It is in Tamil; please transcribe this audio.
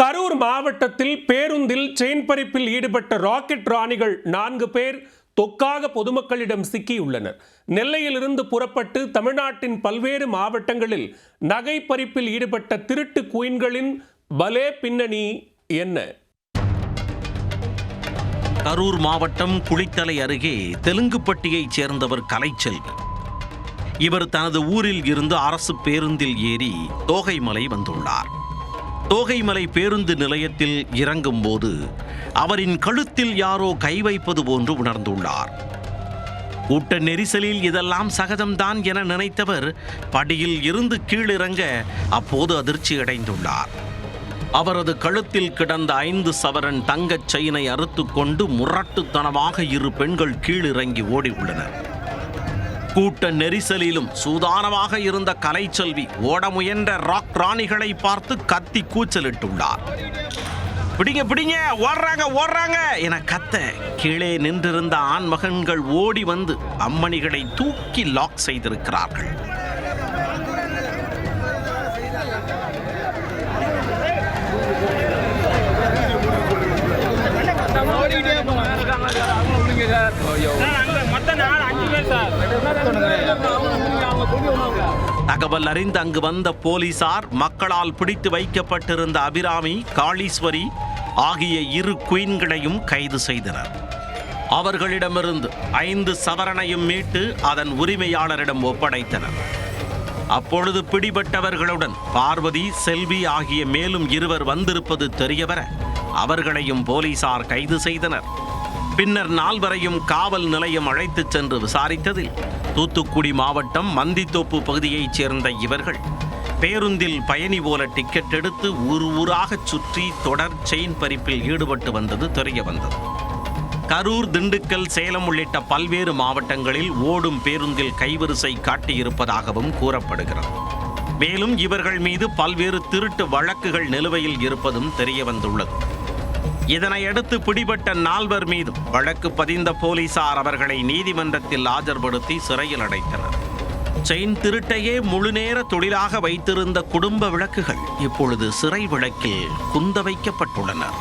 கரூர் மாவட்டத்தில் பேருந்தில் செயின் பறிப்பில் ஈடுபட்ட ராக்கெட் ராணிகள் 4 பேர் தொக்காக பொதுமக்களிடம் சிக்கியுள்ளனர். நெல்லையிலிருந்து புறப்பட்டு தமிழ்நாட்டின் பல்வேறு மாவட்டங்களில் நகை பறிப்பில் ஈடுபட்ட திருட்டு குயின்களின் பலே பின்னணி என்ன? கரூர் மாவட்டம் குளித்தலை அருகே தெலுங்குப்பட்டியைச் சேர்ந்தவர் கலைச்செல்வி. இவர் தனது ஊரில் இருந்து அரசு பேருந்தில் ஏறி தோகைமலை வந்துள்ளார். தோகைமலை பேருந்து நிலையத்தில் இறங்கும் போது அவரின் கழுத்தில் யாரோ கை வைப்பது போன்று உணர்ந்துள்ளார். கூட்ட நெரிசலில் இதெல்லாம் சகஜம்தான் என நினைத்தவர் படியில் இருந்து கீழிறங்க அப்போது அதிர்ச்சி அடைந்துள்ளார். அவரது கழுத்தில் கிடந்த 5 சவரன் தங்கச் செயினை அறுத்து கொண்டு முரட்டுத்தனமாக 2 பெண்கள் கீழிறங்கி ஓடி உள்ளனர். கூட்ட நெரிசலிலும் சூதானமாக இருந்த கலைச்செல்வி ஓட முயன்ற ராக் ராணிகளை பார்த்து கத்தி கூச்சலிட்டுள்ளார். பிடிங்க பிடிங்க, ஓடுறாங்க ஓடுறாங்க என கத்த கீழே நின்றிருந்த ஆண்மகன்கள் ஓடி வந்து அம்மணிகளை தூக்கி லாக் செய்திருக்கிறார்கள். தகவல் அறிந்து அங்கு வந்த போலீசார் மக்களால் பிடித்து வைக்கப்பட்டிருந்த அபிராமி, காளீஸ்வரி ஆகிய 2 குயின்களையும் கைது செய்தனர். அவர்களிடமிருந்து 5 சவரனையும் மீட்டு அதன் உரிமையாளரிடம் ஒப்படைத்தனர். அப்பொழுது பிடிபட்டவர்களுடன் பார்வதி, செல்வி ஆகிய மேலும் 2 வந்திருப்பது தெரியவர அவர்களையும் போலீசார் கைது செய்தனர். பின்னர் 4 வரையும் காவல் நிலையம் அழைத்துச் சென்று விசாரித்ததில் தூத்துக்குடி மாவட்டம் மந்தித்தோப்பு பகுதியைச் சேர்ந்த இவர்கள் பேருந்தில் பயணி போல டிக்கெட் எடுத்து ஊராகச் சுற்றி தொடர் செயின் பறிப்பில் ஈடுபட்டு வந்தது தெரிய வந்தது. கரூர், திண்டுக்கல், சேலம் உள்ளிட்ட பல்வேறு மாவட்டங்களில் ஓடும் பேருந்தில் கைவரிசை காட்டியிருப்பதாகவும் கூறப்படுகிறது. மேலும் இவர்கள் மீது பல்வேறு திருட்டு வழக்குகள் நிலுவையில் இருப்பதும் தெரிய வந்துள்ளது. இதனையடுத்து பிடிபட்ட 4 மீதும் வழக்கு பதிந்த போலீசார் அவர்களை நீதிமன்றத்தில் ஆஜர்படுத்தி சிறையில் அடைத்தனர். செயின் திருட்டையே முழுநேர தொழிலாக வைத்திருந்த குடும்ப விளக்குகள் இப்பொழுது சிறை விளக்கில் குந்த வைக்கப்பட்டுள்ளனர்.